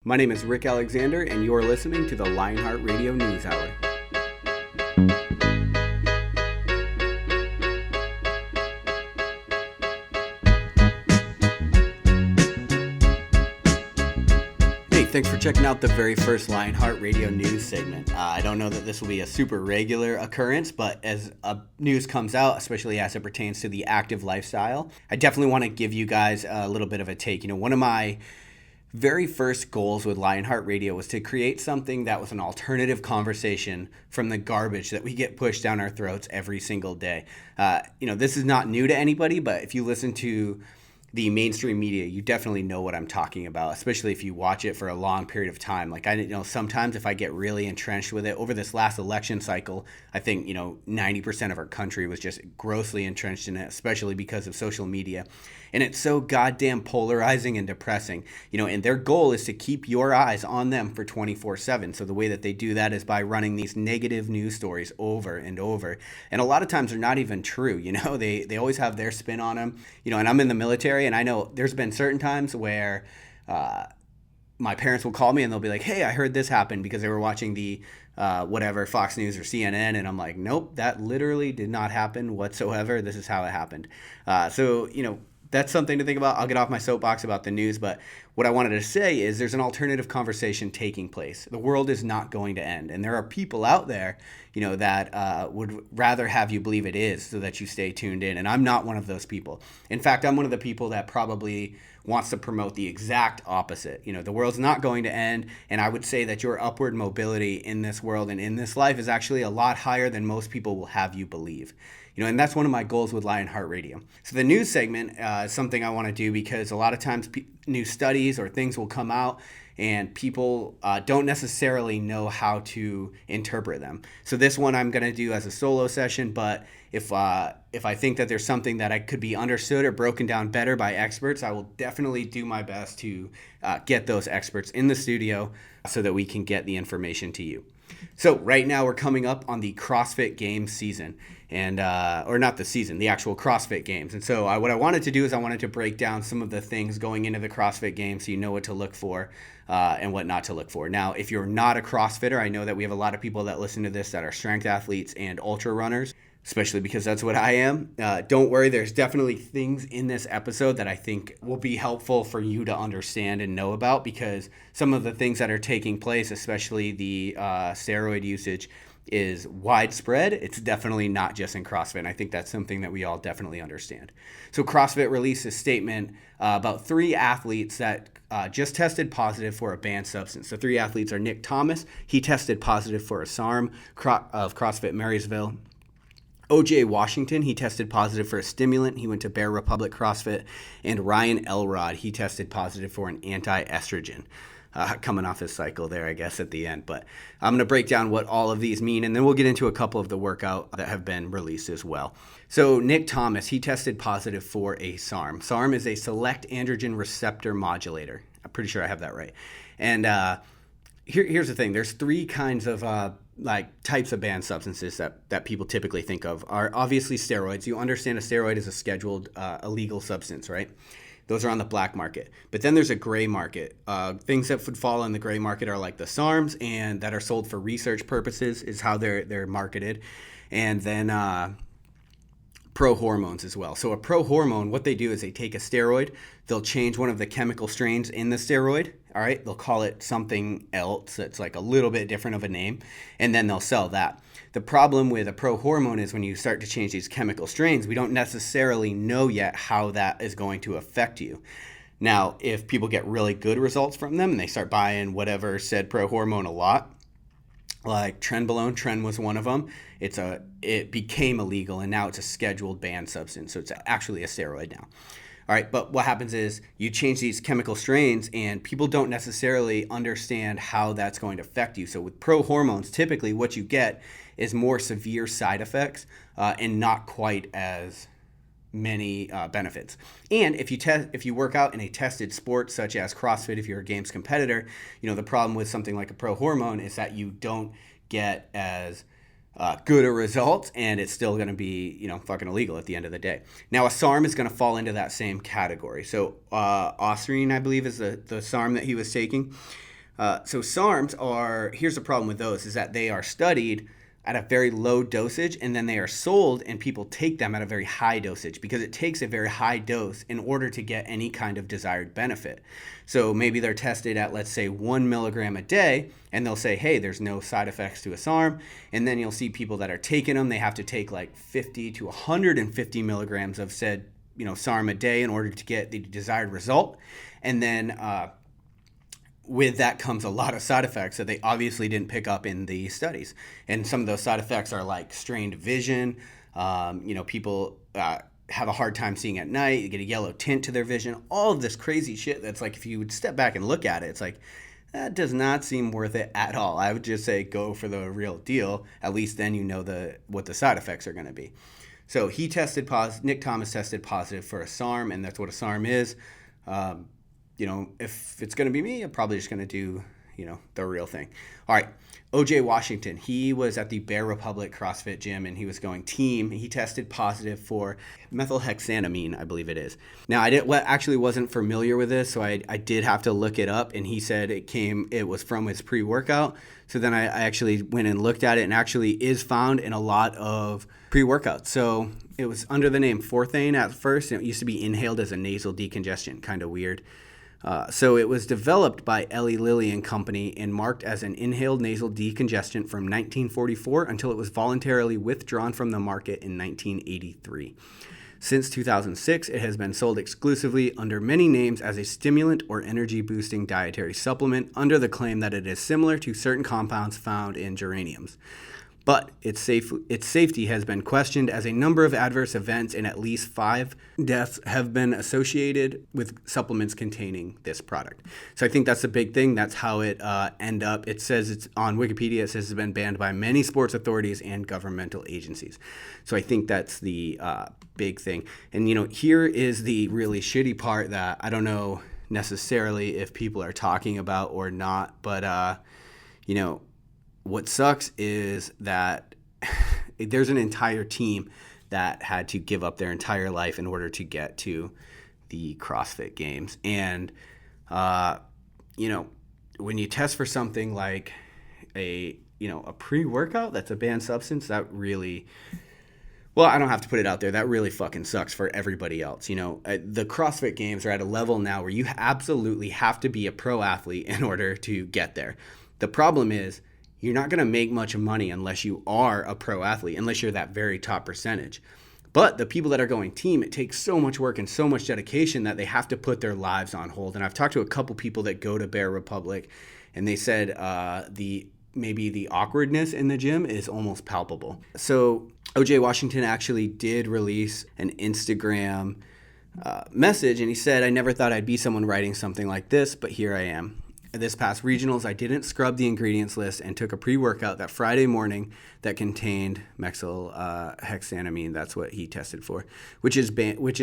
My name is Rick Alexander, and you're listening to the Lionheart Radio News Hour. Hey, thanks for checking out the very first Lionheart Radio News segment. I don't know that this will be a super regular occurrence, but as news comes out, especially as it pertains to the active lifestyle, I definitely want to give you guys a little bit of a take. One of my very first goals with Lionheart Radio was to create something that was an alternative conversation from the garbage that we get pushed down our throats every single day. This is not new to anybody, but if you listen to the mainstream media, you definitely know what I'm talking about, especially if you watch it for a long period of time. Sometimes if I get really entrenched with it, over this last election cycle, I think, 90% of our country was just grossly entrenched in it, especially because of social media. And it's so goddamn polarizing and depressing, and their goal is to keep your eyes on them for 24/7. So the way that they do that is by running these negative news stories over and over. And a lot of times they're not even true, they always have their spin on them, and I'm in the military, and I know there's been certain times where my parents will call me and they'll be like, hey, I heard this happen because they were watching the Fox News or CNN, and I'm like, nope, that literally did not happen whatsoever. This is how it happened. That's something to think about. I'll get off my soapbox about the news, but what I wanted to say is there's an alternative conversation taking place. The world is not going to end, and there are people out there, that would rather have you believe it is so that you stay tuned in, and I'm not one of those people. In fact, I'm one of the people that probably wants to promote the exact opposite. The world's not going to end, and I would say that your upward mobility in this world and in this life is actually a lot higher than most people will have you believe. And that's one of my goals with Lionheart Radio. So the news segment is something I want to do because a lot of times new studies or things will come out and people don't necessarily know how to interpret them. So this one I'm going to do as a solo session, but if I think that there's something that could be understood or broken down better by experts, I will definitely do my best to get those experts in the studio so that we can get the information to you. So right now we're coming up on the CrossFit Games season, and or not the season, the actual CrossFit Games. And so what I wanted to do is I wanted to break down some of the things going into the CrossFit Games so you know what to look for and what not to look for. Now, if you're not a CrossFitter, I know that we have a lot of people that listen to this that are strength athletes and ultra runners, especially because that's what I am. Don't worry, there's definitely things in this episode that I think will be helpful for you to understand and know about, because some of the things that are taking place, especially the steroid usage, is widespread. It's definitely not just in CrossFit, and I think that's something that we all definitely understand. So CrossFit released a statement about 3 athletes that just tested positive for a banned substance. So 3 athletes are Nick Thomas. He tested positive for a SARM of CrossFit Marysville. OJ Washington, he tested positive for a stimulant. He went to Bear Republic CrossFit. And Ryan Elrod, he tested positive for an anti-estrogen. Coming off his cycle there, I guess, at the end. But I'm going to break down what all of these mean, and then we'll get into a couple of the workout that have been released as well. So Nick Thomas, he tested positive for a SARM. SARM is a select androgen receptor modulator. I'm pretty sure I have that right. And here's the thing. There's 3 kinds of types of banned substances that people typically think of. Are obviously steroids. You understand a steroid is a scheduled illegal substance, right? Those are on the black market. But then there's a gray market. Things that would fall in the gray market are like the SARMs, and that are sold for research purposes is how they're marketed. And then pro hormones as well. So a pro hormone, what they do is they take a steroid, they'll change one of the chemical strains in the steroid, all right? They'll call it something else that's like a little bit different of a name, and then they'll sell that. The problem with a pro hormone is when you start to change these chemical strains, we don't necessarily know yet how that is going to affect you. Now, if people get really good results from them and they start buying whatever said pro hormone a lot, like Trenbolone, Tren was one of them. It became illegal, and now it's a scheduled banned substance. So it's actually a steroid now. All right, but what happens is you change these chemical strains, and people don't necessarily understand how that's going to affect you. So with pro hormones, typically what you get is more severe side effects and not quite as many benefits. And if you work out in a tested sport such as CrossFit, if you're a games competitor, the problem with something like a pro hormone is that you don't get as good a result, and it's still going to be, fucking illegal at the end of the day. Now, a SARM is going to fall into that same category. So Austrian, I believe, is the SARM that he was taking. So SARMs here's the problem with those, is that they are studied at a very low dosage, and then they are sold and people take them at a very high dosage because it takes a very high dose in order to get any kind of desired benefit. So maybe they're tested at, let's say, 1 milligram a day, and they'll say, hey, there's no side effects to a SARM. And then you'll see people that are taking them, they have to take like 50 to 150 milligrams of said, SARM a day in order to get the desired result. And then with that comes a lot of side effects that they obviously didn't pick up in the studies. And some of those side effects are like strained vision. People have a hard time seeing at night. They get a yellow tint to their vision. All of this crazy shit that's like, if you would step back and look at it, it's like, that does not seem worth it at all. I would just say go for the real deal. At least then you know what the side effects are going to be. So he tested positive. Nick Thomas tested positive for a SARM, and that's what a SARM is. If it's going to be me, I'm probably just going to do, the real thing. All right. OJ Washington, he was at the Bear Republic CrossFit gym and he was going team. He tested positive for methylhexanamine, I believe it is. Now, actually wasn't familiar with this, so I did have to look it up, and he said it was from his pre-workout. So then I actually went and looked at it, and actually is found in a lot of pre-workouts. So it was under the name Forthane at first, and it used to be inhaled as a nasal decongestant, kind of weird. So it was developed by Eli Lilly and Company and marked as an inhaled nasal decongestant from 1944 until it was voluntarily withdrawn from the market in 1983. Since 2006, it has been sold exclusively under many names as a stimulant or energy-boosting dietary supplement under the claim that it is similar to certain compounds found in geraniums. But its safety has been questioned as a number of adverse events and at least 5 deaths have been associated with supplements containing this product. So I think that's the big thing. That's how it end up. It says it's on Wikipedia. It says it's been banned by many sports authorities and governmental agencies. So I think that's the big thing. And, here is the really shitty part that I don't know necessarily if people are talking about or not. But, what sucks is that there's an entire team that had to give up their entire life in order to get to the CrossFit Games. And, when you test for something like a pre-workout that's a banned substance, that really, well, I don't have to put it out there. That really fucking sucks for everybody else. The CrossFit Games are at a level now where you absolutely have to be a pro athlete in order to get there. The problem is, you're not going to make much money unless you are a pro athlete, unless you're that very top percentage. But the people that are going team, it takes so much work and so much dedication that they have to put their lives on hold. And I've talked to a couple people that go to Bear Republic, and they said maybe the awkwardness in the gym is almost palpable. So OJ Washington actually did release an Instagram message, and he said, "I never thought I'd be someone writing something like this, but here I am. This past regionals, I didn't scrub the ingredients list and took a pre-workout that Friday morning that contained methylhexanamine." That's what he tested for, which is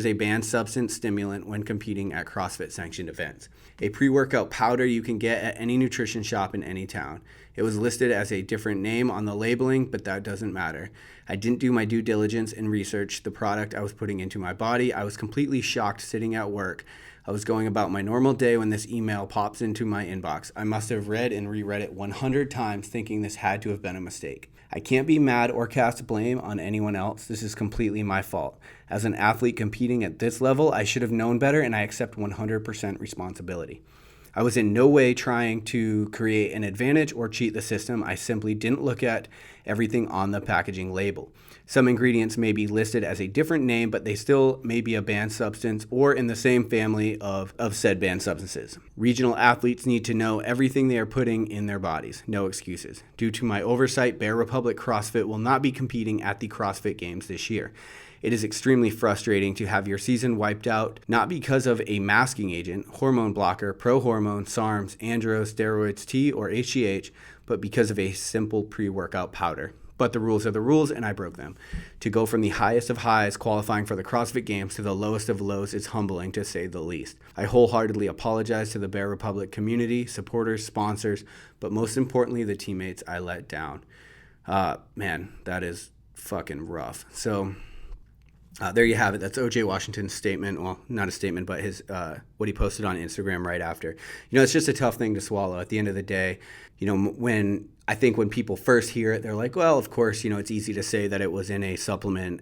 a banned substance stimulant when competing at CrossFit sanctioned events. A pre-workout powder you can get at any nutrition shop in any town. It was listed as a different name on the labeling, but that doesn't matter. I didn't do my due diligence and research the product I was putting into my body. I was completely shocked sitting at work. I was going about my normal day when this email pops into my inbox. I must have read and reread it 100 times thinking this had to have been a mistake. I can't be mad or cast blame on anyone else. This is completely my fault. As an athlete competing at this level, I should have known better, and I accept 100% responsibility. I was in no way trying to create an advantage or cheat the system. I simply didn't look at everything on the packaging label. Some ingredients may be listed as a different name, but they still may be a banned substance or in the same family of said banned substances. Regional athletes need to know everything they are putting in their bodies. No excuses. Due to my oversight, Bear Republic CrossFit will not be competing at the CrossFit Games this year. It is extremely frustrating to have your season wiped out, not because of a masking agent, hormone blocker, pro-hormone, SARMs, andro, steroids, T, or HGH, but because of a simple pre-workout powder. But the rules are the rules, and I broke them. To go from the highest of highs, qualifying for the CrossFit Games, to the lowest of lows is humbling, to say the least. I wholeheartedly apologize to the Bear Republic community, supporters, sponsors, but most importantly, the teammates I let down. Man, that is fucking rough. So There you have it. That's O.J. Washington's statement. Well, not a statement, but his what he posted on Instagram right after. It's just a tough thing to swallow. At the end of the day, when people first hear it, they're like, well, of course, it's easy to say that it was in a supplement,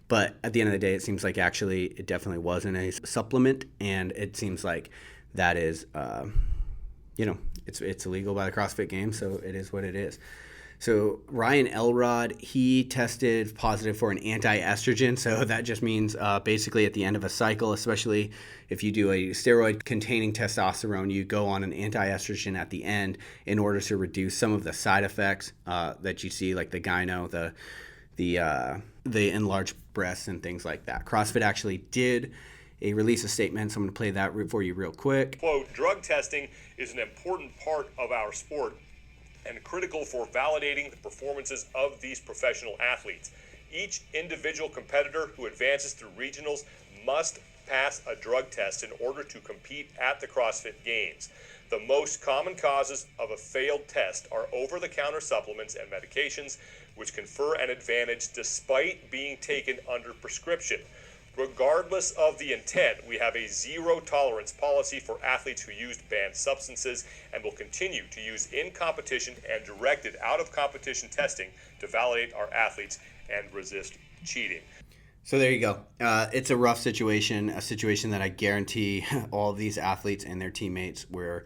But at the end of the day, it seems like actually it definitely wasn't a supplement, and it seems like that is, it's illegal by the CrossFit Games, so it is what it is. So Ryan Elrod, he tested positive for an anti-estrogen. So that just means basically at the end of a cycle, especially if you do a steroid-containing testosterone, you go on an anti-estrogen at the end in order to reduce some of the side effects that you see, like the gyno, the enlarged breasts and things like that. CrossFit actually did release a statement, so I'm going to play that for you real quick. Quote, drug testing is an important part of our sport and critical for validating the performances of these professional athletes. Each individual competitor who advances through regionals must pass a drug test in order to compete at the CrossFit Games. The most common causes of a failed test are over-the-counter supplements and medications, which confer an advantage despite being taken under prescription. Regardless of the intent, we have a zero tolerance policy for athletes who used banned substances and will continue to use in competition and directed out of competition testing to validate our athletes and resist cheating. So there you go. It's a rough situation, a situation that I guarantee all of these athletes and their teammates were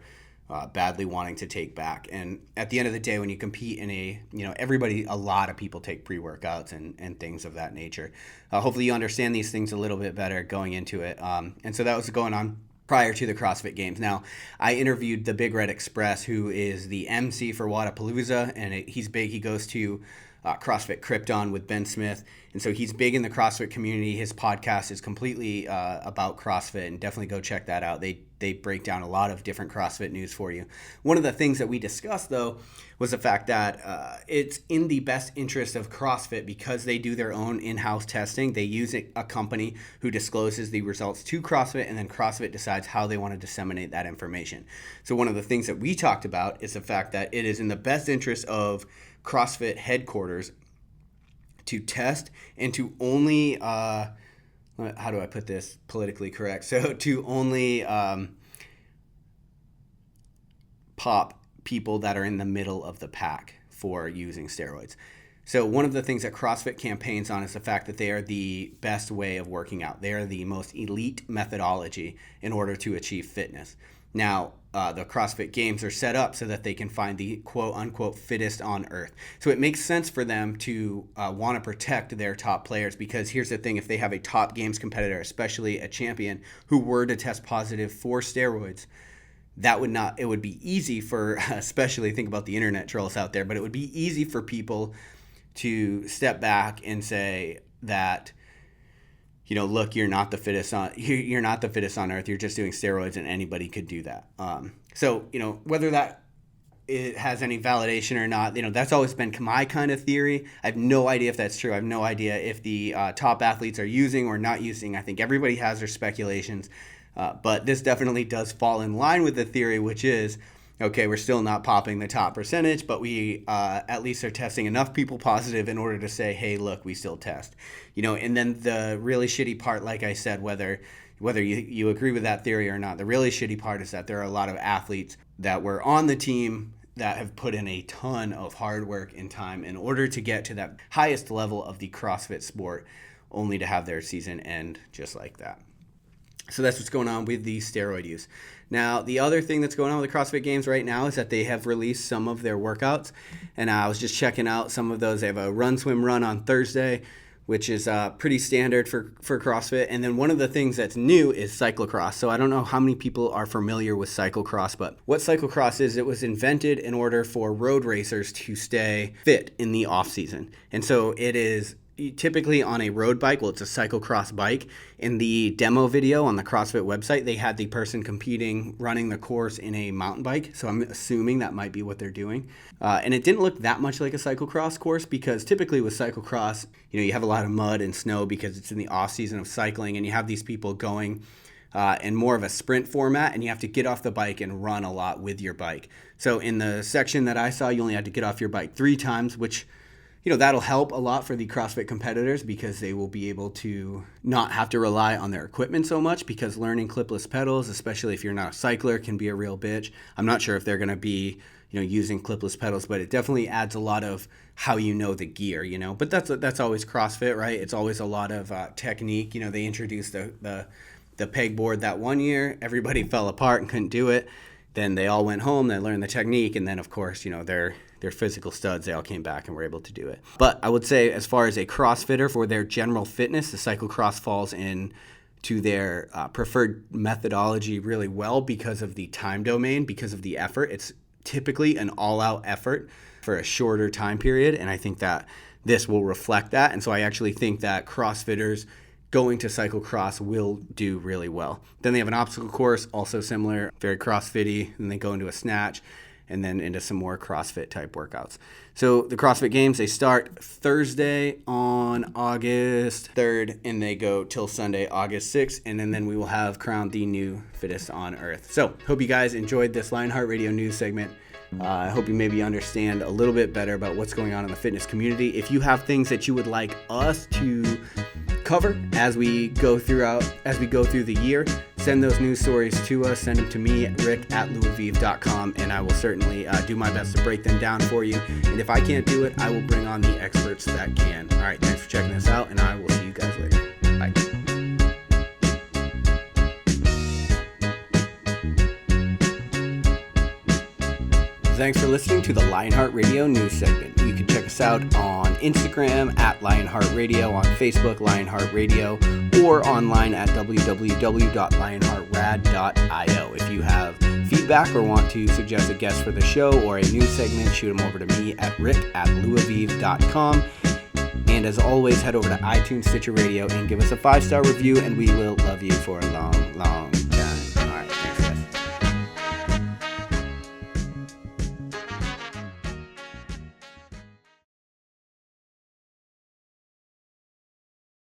badly wanting to take back. And at the end of the day, when you compete in a lot of people take pre-workouts and things of that nature. Hopefully you understand these things a little bit better going into it. And so that was going on prior to the CrossFit Games. Now, I interviewed the Big Red Express, who is the MC for Wadapalooza, and he's big. He goes to CrossFit Krypton with Ben Smith, and so he's big in the CrossFit community. His podcast is completely about CrossFit, and definitely go check that out. They break down a lot of different CrossFit news for you. One of the things that we discussed, though, was the fact that it's in the best interest of CrossFit, because they do their own in-house testing. They use a company who discloses the results to CrossFit, and then CrossFit decides how they want to disseminate that information. So one of the things that we talked about is the fact that it is in the best interest of CrossFit headquarters to test and to only how do I put this politically correct? So to only pop people that are in the middle of the pack for using steroids. So one of the things that CrossFit campaigns on is the fact that they are the best way of working out. They are the most elite methodology in order to achieve fitness. Now, the CrossFit Games are set up so that they can find the quote-unquote fittest on earth. So it makes sense for them to want to protect their top players, because here's the thing: if they have a top Games competitor, especially a champion, who were to test positive for steroids, it would be easy for, especially think about the internet trolls out there, but it would be easy for people to step back and say that, look, you're not the fittest on earth. You're just doing steroids, and anybody could do that. So whether that it has any validation or not, that's always been my kind of theory. I have no idea if that's true. I have no idea if the top athletes are using or not using. I think everybody has their speculations, but this definitely does fall in line with the theory, which is, okay, we're still not popping the top percentage, but we at least are testing enough people positive in order to say, hey, look, we still test. And then the really shitty part, like I said, whether you agree with that theory or not, the really shitty part is that there are a lot of athletes that were on the team that have put in a ton of hard work and time in order to get to that highest level of the CrossFit sport, only to have their season end just like that. So that's what's going on with the steroid use. Now, the other thing that's going on with the CrossFit Games right now is that they have released some of their workouts. And I was just checking out some of those. They have a run, swim, run on Thursday, which is pretty standard for CrossFit. And then one of the things that's new is cyclocross. So I don't know how many people are familiar with cyclocross, but what cyclocross is, it was invented in order for road racers to stay fit in the off season. And so it is typically on a road bike. Well, it's a cyclocross bike. In the demo video on the CrossFit website, they had the person competing, running the course in a mountain bike. So I'm assuming that might be what they're doing. And it didn't look that much like a cyclocross course, because typically with cyclocross, you have a lot of mud and snow because it's in the off season of cycling, and you have these people going in more of a sprint format, and you have to get off the bike and run a lot with your bike. So in the section that I saw, you only had to get off your bike 3 times, which that'll help a lot for the CrossFit competitors because they will be able to not have to rely on their equipment so much, because learning clipless pedals, especially if you're not a cycler, can be a real bitch. I'm not sure if they're going to be, using clipless pedals, but it definitely adds a lot of how the gear, But that's always CrossFit, right? It's always a lot of technique. They introduced the pegboard that one year. Everybody fell apart and couldn't do it. Then they all went home, they learned the technique, and then, of course, they're physical studs. They all came back and were able to do it. But I would say, as far as a CrossFitter, for their general fitness, the cyclocross falls in to their preferred methodology really well because of the time domain, because of the effort. It's typically an all-out effort for a shorter time period, and I think that this will reflect that. And so I actually think that CrossFitters going to cyclocross will do really well. Then they have an obstacle course, also similar, very CrossFit-y, and they go into a snatch, and then into some more CrossFit type workouts. So the CrossFit Games, they start Thursday on August 3rd, and they go till Sunday, August 6th, and then we will have crowned the new fittest on earth. So hope you guys enjoyed this Lionheart Radio news segment. I hope you maybe understand a little bit better about what's going on in the fitness community. If you have things that you would like us to cover as we go through the year, send those news stories to us. Send them to me at rick@louisvive.com, and I will certainly do my best to break them down for you. And if I can't do it, I will bring on the experts that can. All right, thanks for checking this out, and I will see you guys later. Bye. Thanks for listening to the Lionheart Radio news segment. You can check us out on Instagram at Lionheart Radio, on Facebook, Lionheart Radio, or online at www.lionheartrad.io. If you have feedback or want to suggest a guest for the show or a news segment, shoot them over to me at rick@louisvive.com. And as always, head over to iTunes, Stitcher Radio, and give us a 5-star review, and we will love you for a long, long